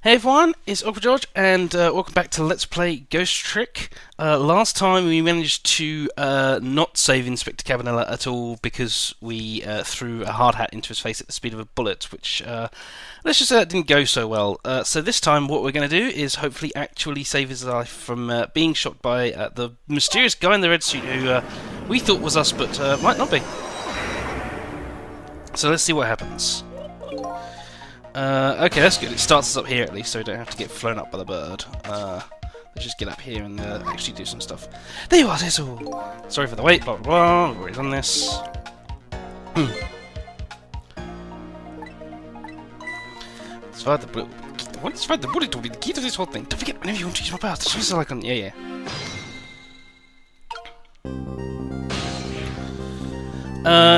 Hey everyone, it's Uncle George, and welcome back to Let's Play Ghost Trick. Last time we managed to not save Inspector Cabanela at all because we threw a hard hat into his face at the speed of a bullet, which, let's just say that didn't go so well. So this time what we're going to do is hopefully actually save his life from being shot by the mysterious guy in the red suit who we thought was us, but might not be. So let's see what happens. Okay, that's good. It starts us up here at least, so we don't have to get flown up by the bird. Let's just get up here and actually do some stuff. There you are, Cecil! Sorry for the wait, blah blah blah. We've already done this. Survive the bullet. What? Survive the bullet will be the key to this whole thing. Don't forget, whenever you want to use my powers, the Swiss icon. Yeah.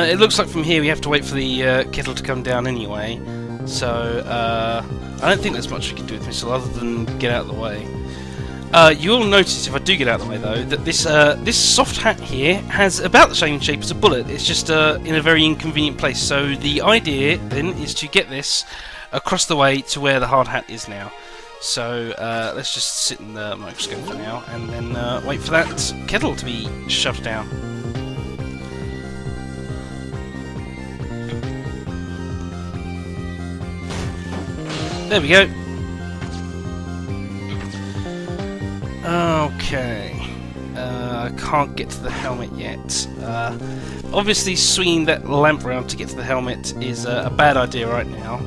It looks like from here we have to wait for the kettle to come down anyway. So, I don't think there's much we can do with Missile other than get out of the way. You'll notice, if I do get out of the way though, that this soft hat here has about the same shape as a bullet. It's just in a very inconvenient place. So the idea then is to get this across the way to where the hard hat is now. So let's just sit in the microscope for now and then wait for that kettle to be shoved down. There we go. Okay. I can't get to the helmet yet. Obviously, swinging that lamp around to get to the helmet is a bad idea right now.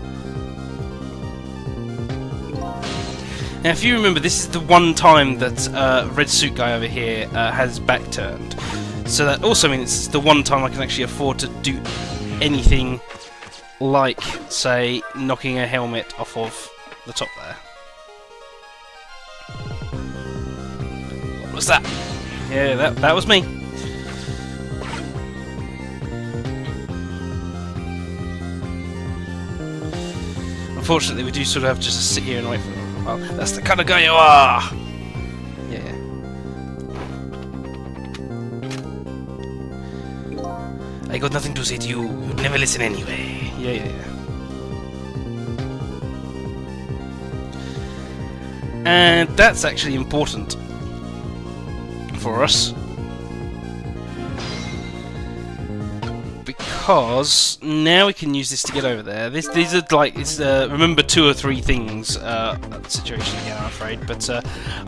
Now, if you remember, this is the one time that red suit guy over here has his back turned. So that also means it's the one time I can actually afford to do anything like, say, knocking a helmet off of the top there. What was that? Yeah, that was me. Unfortunately, we do sort of have just to sit here and wait for them. Well, that's the kind of guy you are! Yeah. I got nothing to say to you. You'd never listen anyway. Yeah. And that's actually important for us because now we can use this to get over there. These are like remember 2 or 3 things situation again, I'm afraid. But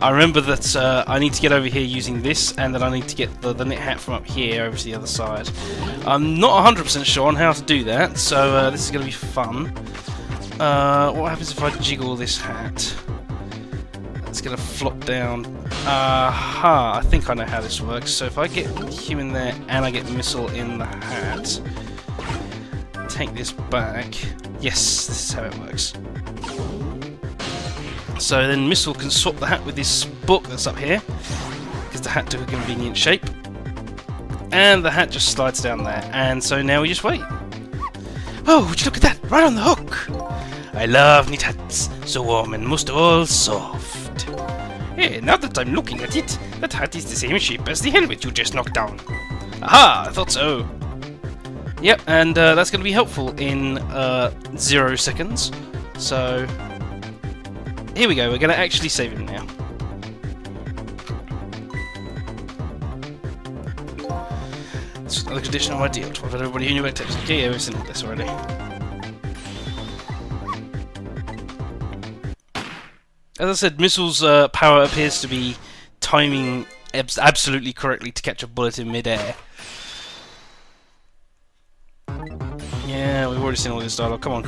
I remember that I need to get over here using this, and that I need to get the knit hat from up here over to the other side. I'm not 100% sure on how to do that, so this is going to be fun. What happens if I jiggle this hat? It's going to flop down. Aha! I think I know how this works. So if I get him in there and I get Missile in the hat, take this back. Yes, this is how it works. So then Missile can swap the hat with this book that's up here, because the hat took a convenient shape. And the hat just slides down there. And so now we just wait. Oh, would you look at that? Right on the hook! I love knit hats. So warm and most of all, soft. Hey, now that I'm looking at it, that hat is the same shape as the helmet you just knocked down. Aha! I thought so. Yep, and that's going to be helpful in 0 seconds. So, here we go. We're going to actually save him now. It's another condition of my deal. What about everybody who knew about tips? Yeah, we've seen all this already. As I said, Missile's power appears to be timing absolutely correctly to catch a bullet in mid-air. Yeah, we've already seen all this dialogue. Come on.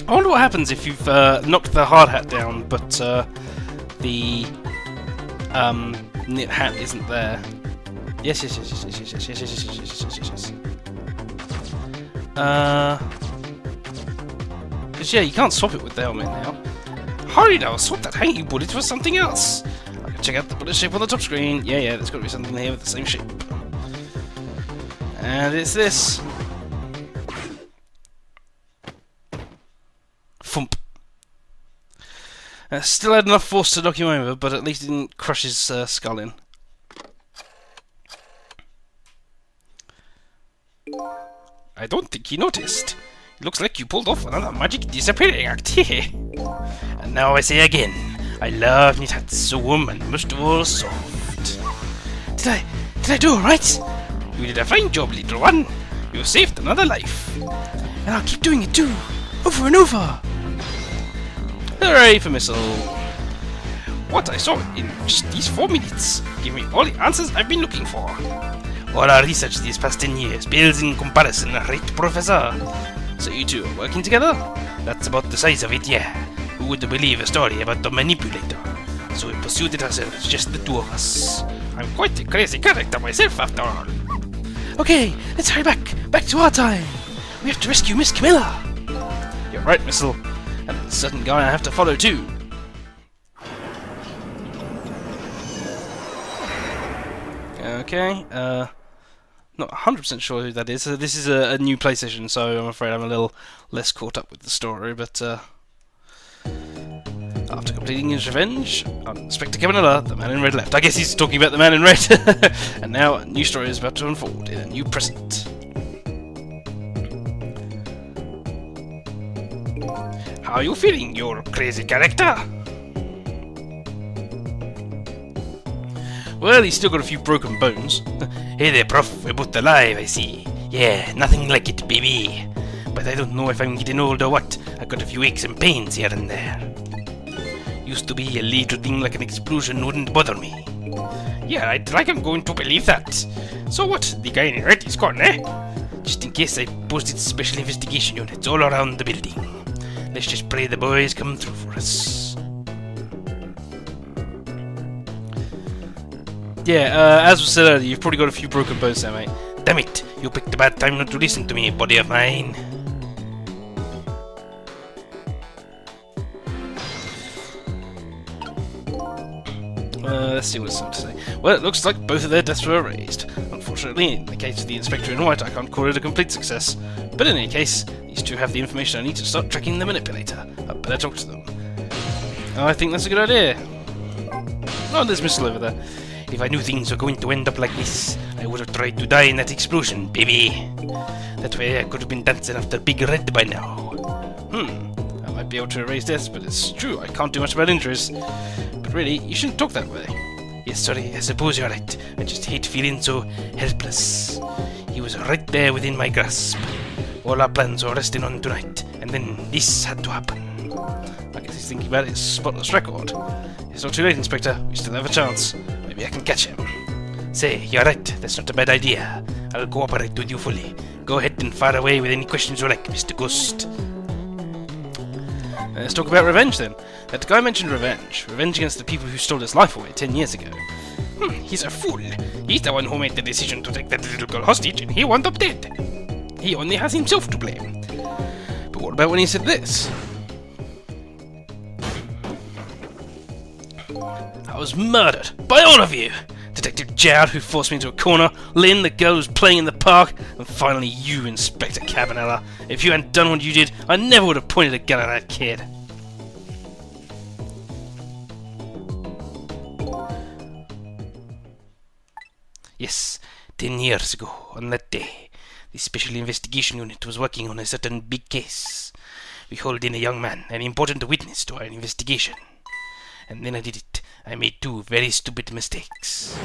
I wonder what happens if you've knocked the hard hat down, but the knit hat isn't there. Yes. Because yeah, you can't swap it with the helmet now. Hurry now, swap that hanging bullet for something else. I can check out the bullet shape on the top screen. Yeah, there's got to be something here with the same shape. And it's this. Thump. Still had enough force to knock him over, but at least it didn't crush his skull in. I don't think he noticed. It looks like you pulled off another magic disappearing act. And now I say again, I love knit hats, so warm and most of all soft. Did I do alright? You did a fine job, little one. You saved another life. And I'll keep doing it too, over and over. Hooray for Missile. What I saw in just these 4 minutes gave me all the answers I've been looking for. All our research these past 10 years pales in comparison, right, Professor? So you two are working together? That's about the size of it, yeah. Who would believe a story about the manipulator? So we pursued it ourselves, just the 2 of us. I'm quite a crazy character myself, after all. Okay, let's hurry back to our time. We have to rescue Miss Camilla. You're right, Missile. And there's a certain guy I have to follow too. Okay, not 100% sure who that is. This is a new PlayStation, so I'm afraid I'm a little less caught up with the story, but after completing his revenge on Inspector Cabanela, the man in red left. I guess he's talking about the man in red. And now a new story is about to unfold in a new present. How are you feeling, your crazy character? Well, he's still got a few broken bones. Hey there, Prof. We're both alive, I see. Yeah, nothing like it, baby. But I don't know if I'm getting old or what. I've got a few aches and pains here and there. Used to be a little thing like an explosion wouldn't bother me. Yeah, I'd like I'm going to believe that. So what? The guy in red is gone, eh? Just in case, I posted special investigation units all around the building. Let's just pray the boys come through for us. Yeah, as was said earlier, you've probably got a few broken bones there, mate. Damn it! You picked a bad time not to listen to me, buddy of mine. Let's see what it's to say. Well, it looks like both of their deaths were erased. Unfortunately, in the case of the Inspector in White, I can't call it a complete success. But in any case, these two have the information I need to start tracking the manipulator. I'd better talk to them. I think that's a good idea. Oh, there's Missile over there. If I knew things were going to end up like this, I would have tried to die in that explosion, baby. That way I could have been dancing after Big Red by now. I might be able to erase deaths, but it's true, I can't do much about injuries. But really, you shouldn't talk that way. Yes, sorry, I suppose you're right. I just hate feeling so helpless. He was right there within my grasp. All our plans were resting on tonight, and then this had to happen. I guess he's thinking about his spotless record. It's not too late, Inspector. We still have a chance. Maybe I can catch him. Say, you're right. That's not a bad idea. I'll cooperate with you fully. Go ahead and fire away with any questions you like, Mr. Ghost. Let's talk about revenge then. That guy mentioned revenge. Revenge against the people who stole his life away 10 years ago. He's a fool. He's the one who made the decision to take that little girl hostage, and he wound up dead. He only has himself to blame. But what about when he said this? I was murdered by all of you! Detective Jowd, who forced me into a corner, Lynn, the girl who was playing in the park, and finally you, Inspector Cabanela. If you hadn't done what you did, I never would have pointed a gun at that kid. Yes, 10 years ago, on that day, the Special Investigation Unit was working on a certain big case. We hauled in a young man, an important witness to our investigation. And then I did it. I made 2 very stupid mistakes.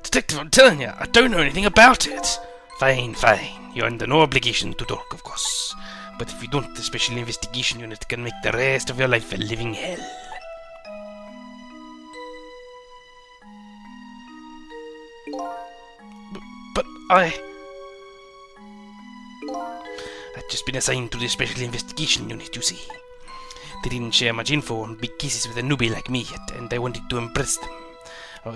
Detective, I'm telling you, I don't know anything about it. Fine, fine. You're under no obligation to talk, of course. But if you don't, the Special Investigation Unit can make the rest of your life a living hell. But I'd just been assigned to the Special Investigation Unit, you see. They didn't share much info on big cases with a newbie like me yet, and I wanted to impress them. It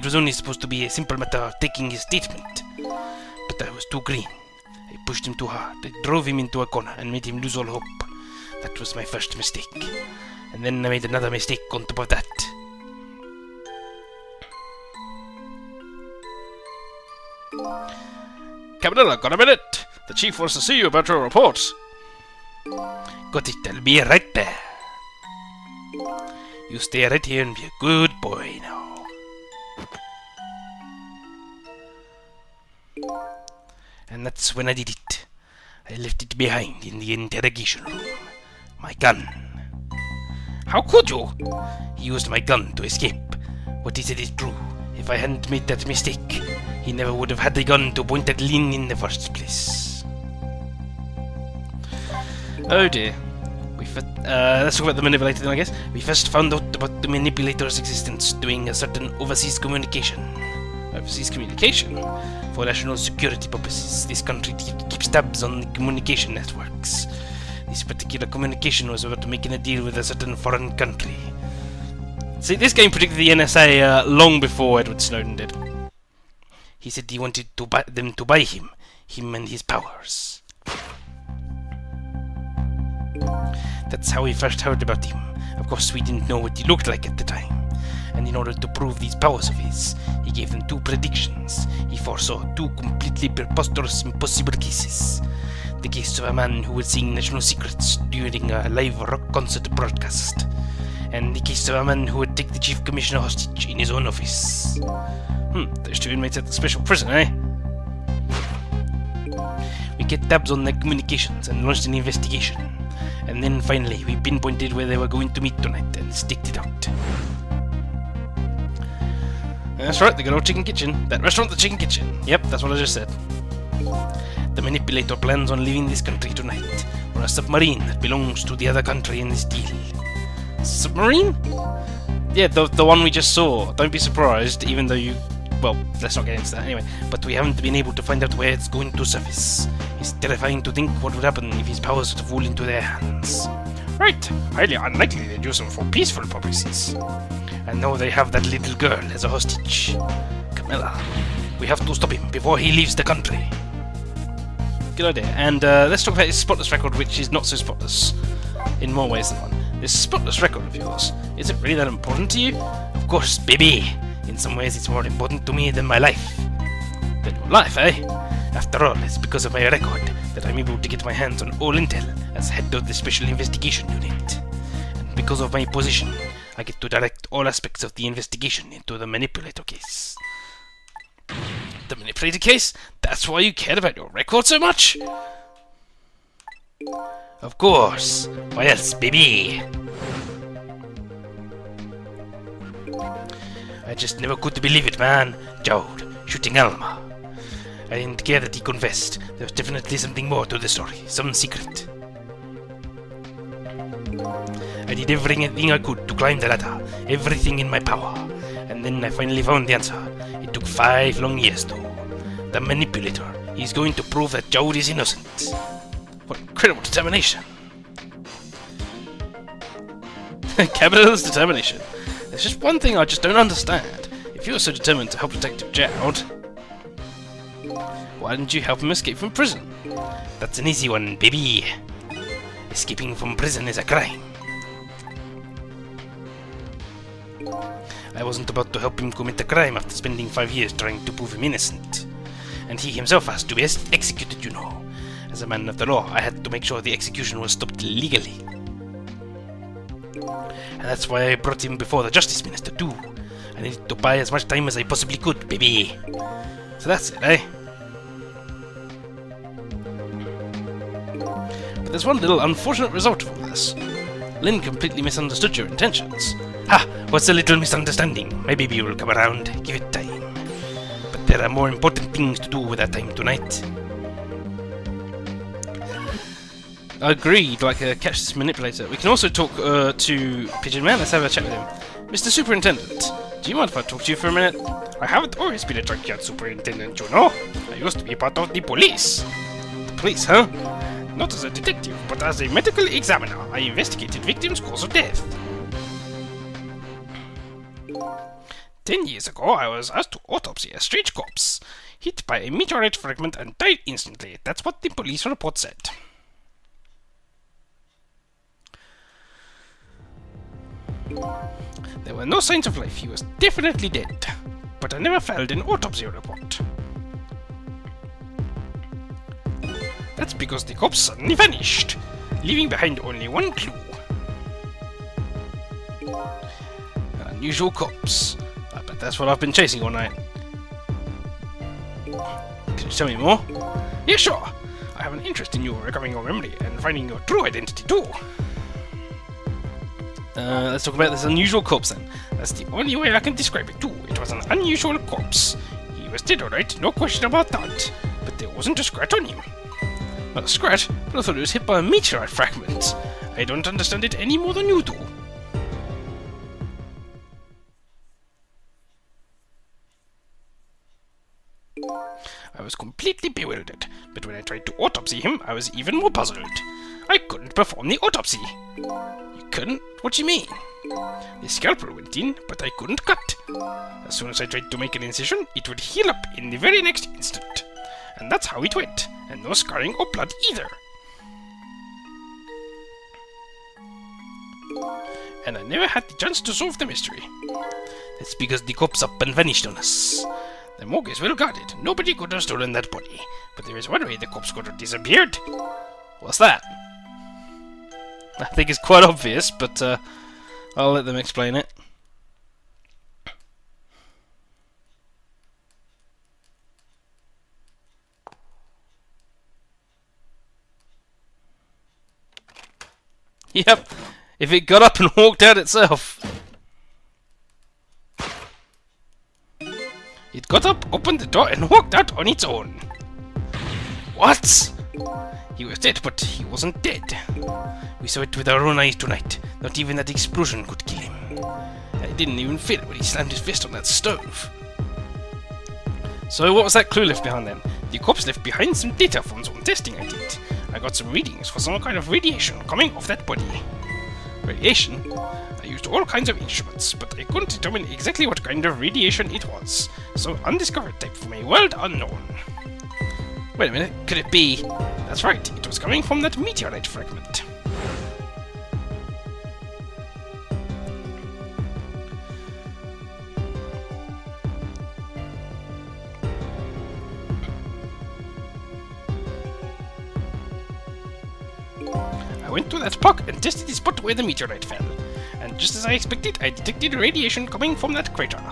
was only supposed to be a simple matter of taking his statement. But I was too green. I pushed him too hard. I drove him into a corner and made him lose all hope. That was my first mistake. And then I made another mistake on top of that. Cabanela, got a minute? The chief wants to see you about your report. Got it, I'll be right there. You stay right here and be a good boy now. And that's when I did it. I left it behind in the interrogation room. My gun. How could you? He used my gun to escape. What he said is true. If I hadn't made that mistake, he never would have had the gun to point at Lynn in the first place. Oh dear. Let's talk about the manipulator then, I guess. We first found out about the manipulator's existence doing a certain overseas communication. Overseas communication? For national security purposes, this country keeps tabs on the communication networks. This particular communication was about making a deal with a certain foreign country. See, this game predicted the NSA long before Edward Snowden did. He said he wanted them to buy him and his powers. That's how we first heard about him. Of course, we didn't know what he looked like at the time. And in order to prove these powers of his, he gave them two predictions. He foresaw two completely preposterous, impossible cases. The case of a man who would sing national secrets during a live rock concert broadcast. And the case of a man who would take the chief commissioner hostage in his own office. Those two inmates at the special prison, eh? We get tabs on their communications and launched an investigation. And then finally, we pinpointed where they were going to meet tonight and staked it out. That's right, the good old Chicken Kitchen. That restaurant, the Chicken Kitchen. Yep, that's what I just said. The manipulator plans on leaving this country tonight on a submarine that belongs to the other country in this deal. Submarine? Yeah, the one we just saw. Don't be surprised, even though you... Well, let's not get into that anyway. But we haven't been able to find out where it's going to surface. It's terrifying to think what would happen if his powers were to fall into their hands. Right, highly unlikely they'd use them for peaceful purposes. And now they have that little girl as a hostage. Cabanela. We have to stop him before he leaves the country. Good idea. And let's talk about his spotless record, which is not so spotless in more ways than one. This spotless record of yours, is it really that important to you? Of course, baby. In some ways, it's more important to me than my life. Than your life, eh? After all, it's because of my record that I'm able to get my hands on all intel as head of the Special Investigation Unit. And because of my position, I get to direct all aspects of the investigation into the manipulator case. The manipulator case? That's why you care about your record so much? Of course. Why else, baby? I just never could believe it, man. Jowd, shooting Alma. I didn't care that he confessed. There was definitely something more to the story. Some secret. I did everything I could to climb the ladder. Everything in my power. And then I finally found the answer. It took 5 long years though. The manipulator. He's going to prove that Jowd is innocent. What incredible determination. Cabanela's determination. There's just one thing I just don't understand. If you're so determined to help Detective Jowd, why didn't you help him escape from prison? That's an easy one, baby. Escaping from prison is a crime. I wasn't about to help him commit a crime after spending 5 years trying to prove him innocent. And he himself has to be executed, you know. As a man of the law, I had to make sure the execution was stopped legally. And that's why I brought him before the Justice Minister too. I needed to buy as much time as I possibly could, baby. So that's it, eh? But there's one little unfortunate result of all this. Lynn completely misunderstood your intentions. Ha! What's a little misunderstanding? My baby will come around. Give it time. But there are more important things to do with our time tonight. Agreed, like catch this manipulator. We can also talk to Pigeon Man. Let's have a chat with him. Mr. Superintendent, do you mind if I talk to you for a minute? I haven't always been a junkyard superintendent, you know. I used to be part of the police. The police, huh? Not as a detective, but as a medical examiner. I investigated victims' cause of death. 10 years ago, I was asked to autopsy a strange corpse, hit by a meteorite fragment and died instantly. That's what the police report said. There were no signs of life. He was definitely dead. But I never filed an autopsy report. That's because the corpse suddenly vanished, leaving behind only one clue. An unusual corpse. I bet that's what I've been chasing all night. Can you tell me more? Yeah, sure. I have an interest in you recovering your memory and finding your true identity too. Let's talk about this unusual corpse then. That's the only way I can describe it too. It was an unusual corpse. He was dead, alright, no question about that. But there wasn't a scratch on him. Not a scratch, but I thought he was hit by a meteorite fragment. I don't understand it any more than you do. I was completely bewildered, but when I tried to autopsy him, I was even more puzzled. I couldn't perform the autopsy. You couldn't? What do you mean? The scalpel went in, but I couldn't cut. As soon as I tried to make an incision, it would heal up in the very next instant. And that's how it went, and no scarring or blood either. And I never had the chance to solve the mystery. That's because the corpse up and vanished on us. The morgue is well guarded. Nobody could have stolen that body. But there is one way the corpse could have disappeared. What's that? I think it's quite obvious, but I'll let them explain it. Yep, if it got up and walked out itself. It got up, opened the door, and walked out on its own. What? He was dead, but he wasn't dead. We saw it with our own eyes tonight. Not even that explosion could kill him. I didn't even feel it when he slammed his fist on that stove. So what was that clue left behind then? The corpse left behind some data from some testing I did. I got some readings for some kind of radiation coming off that body. Radiation? I used all kinds of instruments, but I couldn't determine exactly what kind of radiation it was. So undiscovered type from a world unknown. Wait a minute, could it be... That's right, it was coming from that meteorite fragment. I went to that park and tested the spot where the meteorite fell. And just as I expected, I detected radiation coming from that crater.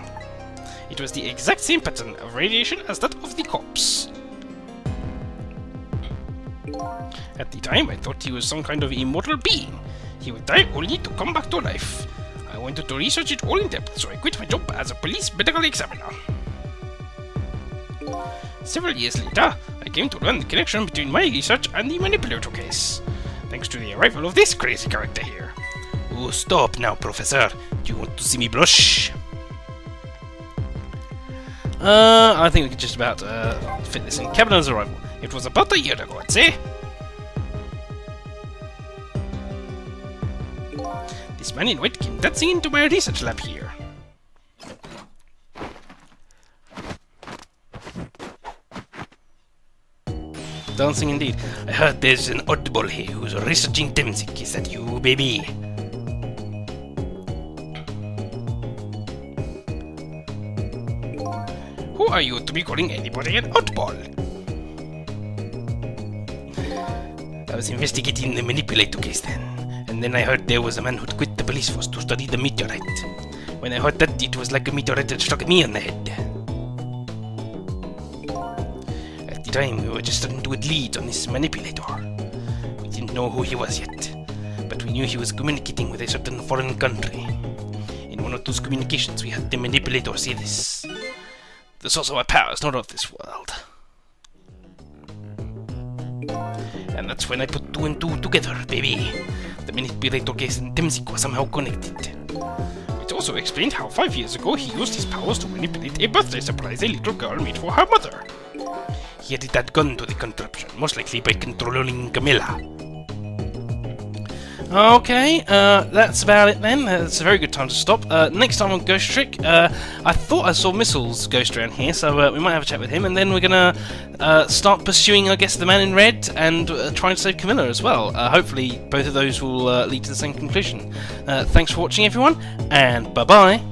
It was the exact same pattern of radiation as that of the corpse. At the time, I thought he was some kind of immortal being. He would die only to come back to life. I wanted to research it all in depth, so I quit my job as a police medical examiner. Several years later, I came to learn the connection between my research and the manipulator case. Thanks to the arrival of this crazy character here. Oh, stop now, Professor. Do you want to see me blush? I think we could just about fit this in. Cabanela's arrival. It was about a year ago, I'd say. This man in white came dancing into my research lab here. Dancing indeed. I heard there's an oddball here who's researching Temzik. Is that you, baby? Who are you to be calling anybody an oddball? I was investigating the manipulator case then, and then I heard there was a man who'd quit the police force to study the meteorite. When I heard that, it was like a meteorite had struck me on the head. At the time, we were just starting to get leads on this manipulator. We didn't know who he was yet, but we knew he was communicating with a certain foreign country. In one of those communications, we had the manipulator say this. The source of my power is not of this world. And that's when I put two and two together, baby. The manipulator case and Temzik were somehow connected. It also explained how 5 years ago he used his powers to manipulate a birthday surprise a little girl made for her mother. He added that gun to the contraption, most likely by controlling Cabanela. Okay, that's about it then. It's a very good time to stop. Next time on Ghost Trick, I thought I saw Missiles Ghost around here, so we might have a chat with him, and then we're gonna start pursuing, I guess, the man in red, and trying to save Cabanela as well. Hopefully both of those will lead to the same conclusion. Thanks for watching, everyone, and bye-bye.